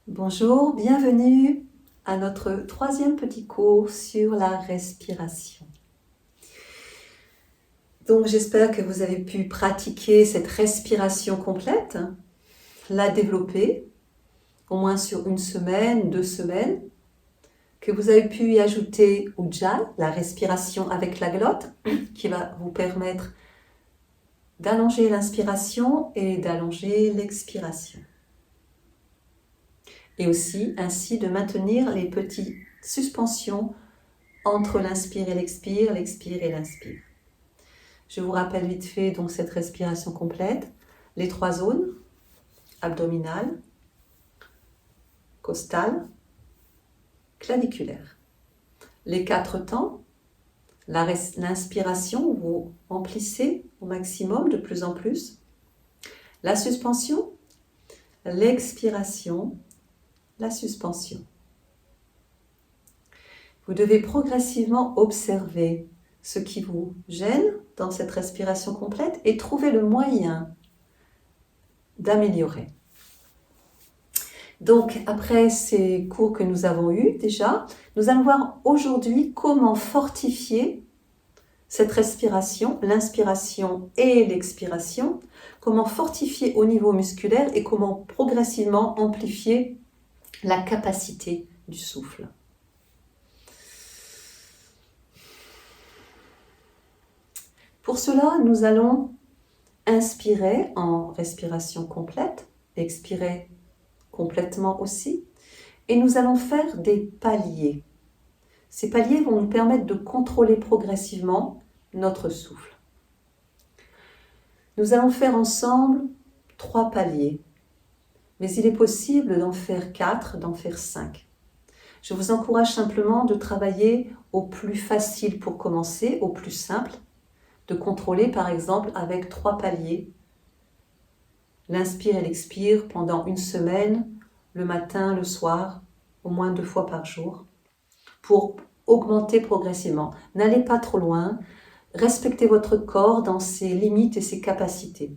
Bonjour, bienvenue à notre troisième petit cours sur la respiration. Donc j'espère que vous avez pu pratiquer cette respiration complète, la développer, au moins sur 1 semaine, 2 semaines, que vous avez pu y ajouter Ujjayi, la respiration avec la glotte, qui va vous permettre d'allonger l'inspiration et d'allonger l'expiration. Et aussi ainsi de maintenir les petites suspensions entre l'inspire et l'expire et l'inspire. Je vous rappelle vite fait donc cette respiration complète, les 3 zones, abdominale, costale, claviculaire. Les 4 temps, l'inspiration, vous remplissez au maximum, de plus en plus. La suspension, l'expiration, la suspension. Vous devez progressivement observer ce qui vous gêne dans cette respiration complète et trouver le moyen d'améliorer. Donc, après ces cours que nous avons eus déjà, nous allons voir aujourd'hui comment fortifier cette respiration, l'inspiration et l'expiration, comment fortifier au niveau musculaire et comment progressivement amplifier la capacité du souffle. Pour cela, nous allons inspirer en respiration complète, expirer complètement aussi, et nous allons faire des paliers. Ces paliers vont nous permettre de contrôler progressivement notre souffle. Nous allons faire ensemble 3 paliers, mais il est possible d'en faire 4, d'en faire 5. Je vous encourage simplement de travailler au plus facile pour commencer, au plus simple, de contrôler par exemple avec 3 paliers, l'inspire et l'expire pendant 1 semaine, le matin, le soir, au moins 2 fois par jour, pour augmenter progressivement. N'allez pas trop loin, respectez votre corps dans ses limites et ses capacités.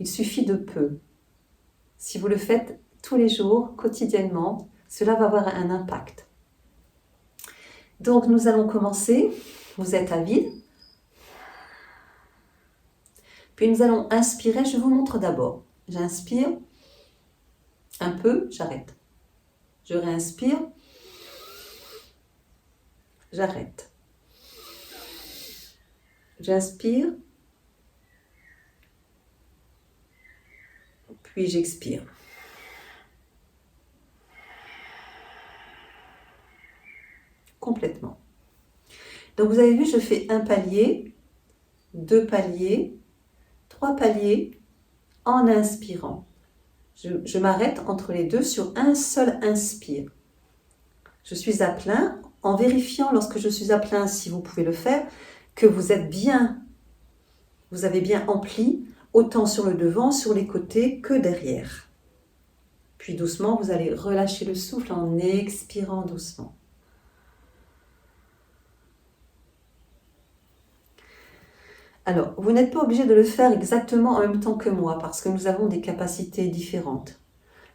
Il suffit de peu. Si vous le faites tous les jours, quotidiennement, cela va avoir un impact. Donc nous allons commencer, vous êtes à vide. Puis nous allons inspirer, je vous montre d'abord. J'inspire un peu, j'arrête. Je réinspire, j'arrête. J'inspire, puis j'expire. Complètement. Donc vous avez vu, je fais 1 palier, 2 paliers, 3 paliers en inspirant. Je m'arrête entre les deux sur un seul inspire. Je suis à plein, en vérifiant lorsque je suis à plein, si vous pouvez le faire, que vous êtes bien, vous avez bien empli, autant sur le devant, sur les côtés que derrière. Puis doucement, vous allez relâcher le souffle en expirant doucement. Alors, vous n'êtes pas obligé de le faire exactement en même temps que moi parce que nous avons des capacités différentes.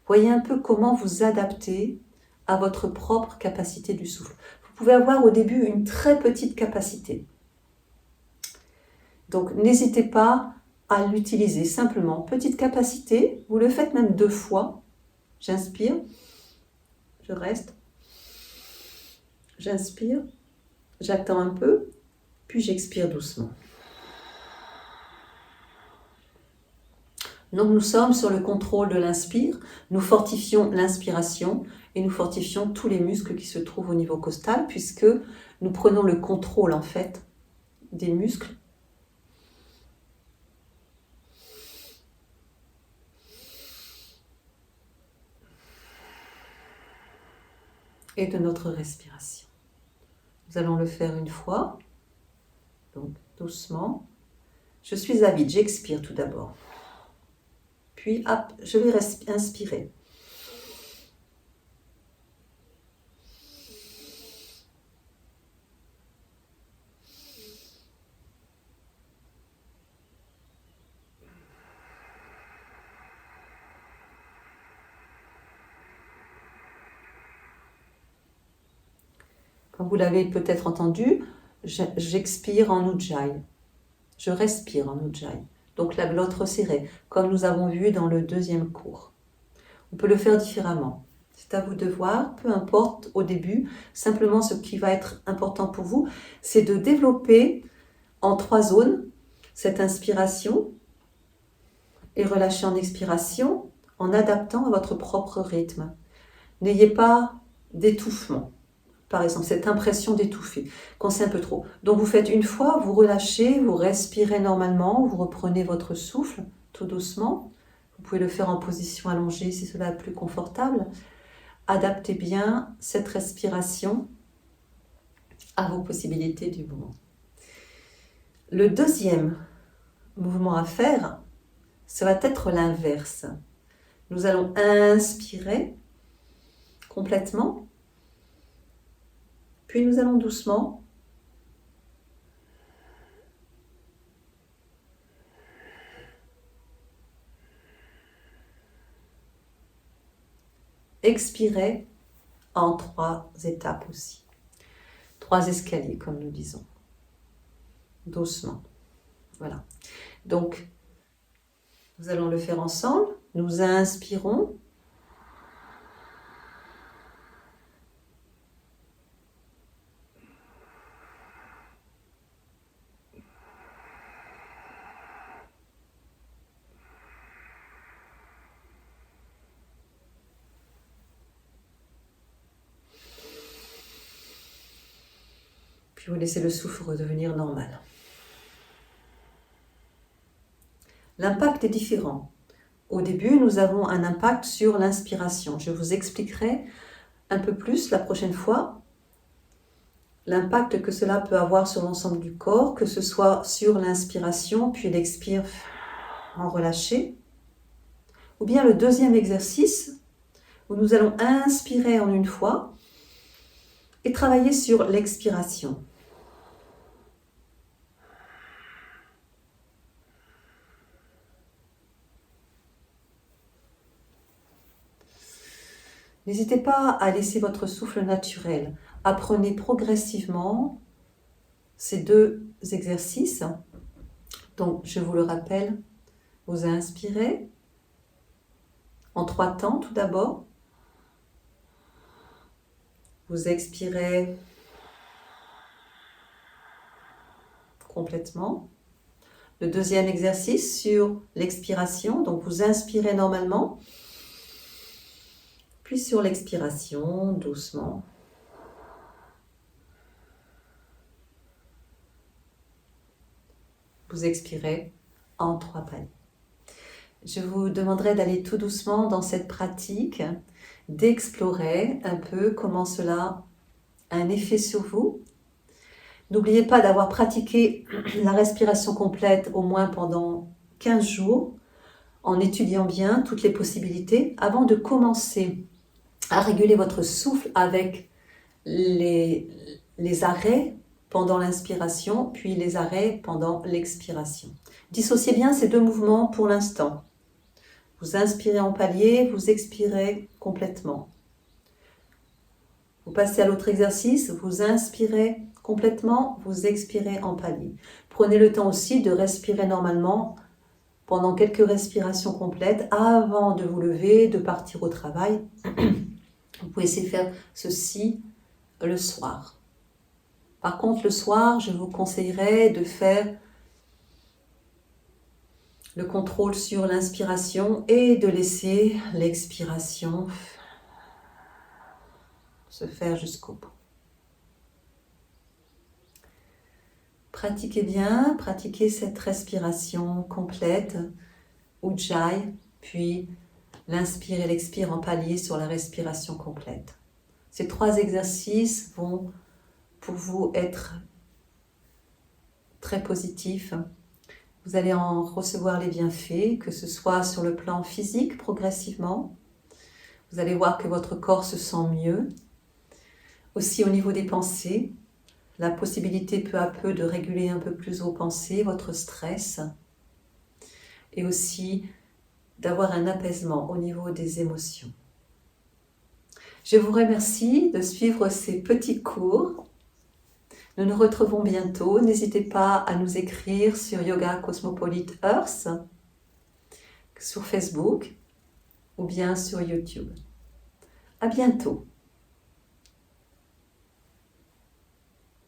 Voyez un peu comment vous adapter à votre propre capacité du souffle. Vous pouvez avoir au début une très petite capacité. Donc, n'hésitez pas à l'utiliser simplement. Petite capacité, vous le faites même 2 fois. J'inspire, je reste, j'inspire, j'attends un peu, puis j'expire doucement. Donc nous sommes sur le contrôle de l'inspire, nous fortifions l'inspiration et nous fortifions tous les muscles qui se trouvent au niveau costal puisque nous prenons le contrôle en fait des muscles et de notre respiration. Nous allons le faire 1 fois, donc doucement. Je suis à vide, j'expire tout d'abord. Puis hop, je vais inspirer. Comme vous l'avez peut-être entendu, j'expire en Ujjayi. Je respire en Ujjayi. Donc la glotte resserrée, comme nous avons vu dans le deuxième cours. On peut le faire différemment. C'est à vous de voir, peu importe au début. Simplement, ce qui va être important pour vous, c'est de développer en 3 zones cette inspiration et relâcher en expiration en adaptant à votre propre rythme. N'ayez pas d'étouffement. Par exemple, cette impression d'étouffer, quand c'est un peu trop. Donc vous faites une fois, vous relâchez, vous respirez normalement, vous reprenez votre souffle tout doucement. Vous pouvez le faire en position allongée si cela est plus confortable. Adaptez bien cette respiration à vos possibilités du moment. Le deuxième mouvement à faire, ça va être l'inverse. Nous allons inspirer complètement, puis nous allons doucement expirer en 3 étapes aussi. 3 escaliers, comme nous disons. Doucement. Voilà. Donc, nous allons le faire ensemble. Nous inspirons. Puis vous laissez le souffle redevenir normal. L'impact est différent. Au début, nous avons un impact sur l'inspiration. Je vous expliquerai un peu plus la prochaine fois l'impact que cela peut avoir sur l'ensemble du corps, que ce soit sur l'inspiration, puis l'expire en relâché, ou bien le deuxième exercice où nous allons inspirer en une fois et travailler sur l'expiration. N'hésitez pas à laisser votre souffle naturel. Apprenez progressivement ces 2 exercices. Donc, je vous le rappelle, vous inspirez en 3 temps tout d'abord. Vous expirez complètement. Le deuxième exercice sur l'expiration, donc vous inspirez normalement. Puis sur l'expiration, doucement. Vous expirez en 3 paliers. Je vous demanderai d'aller tout doucement dans cette pratique, d'explorer un peu comment cela a un effet sur vous. N'oubliez pas d'avoir pratiqué la respiration complète au moins pendant 15 jours, en étudiant bien toutes les possibilités, avant de commencer à réguler votre souffle avec les arrêts pendant l'inspiration, puis les arrêts pendant l'expiration. Dissociez bien ces 2 mouvements pour l'instant. Vous inspirez en palier, vous expirez complètement. Vous passez à l'autre exercice, vous inspirez complètement, vous expirez en palier. Prenez le temps aussi de respirer normalement pendant quelques respirations complètes avant de vous lever, de partir au travail. Vous pouvez essayer de faire ceci le soir. Par contre, le soir, je vous conseillerais de faire le contrôle sur l'inspiration et de laisser l'expiration se faire jusqu'au bout. Pratiquez bien, pratiquez cette respiration complète, Ujjayi, puis l'inspire et l'expire en palier sur la respiration complète. Ces 3 exercices vont pour vous être très positifs. Vous allez en recevoir les bienfaits, que ce soit sur le plan physique progressivement. Vous allez voir que votre corps se sent mieux. Aussi au niveau des pensées, la possibilité peu à peu de réguler un peu plus vos pensées, votre stress. Et aussi d'avoir un apaisement au niveau des émotions. Je vous remercie de suivre ces petits cours Nous nous retrouvons bientôt. N'hésitez pas à nous écrire sur Yoga Cosmopolite Earth, sur Facebook ou bien sur YouTube. À bientôt.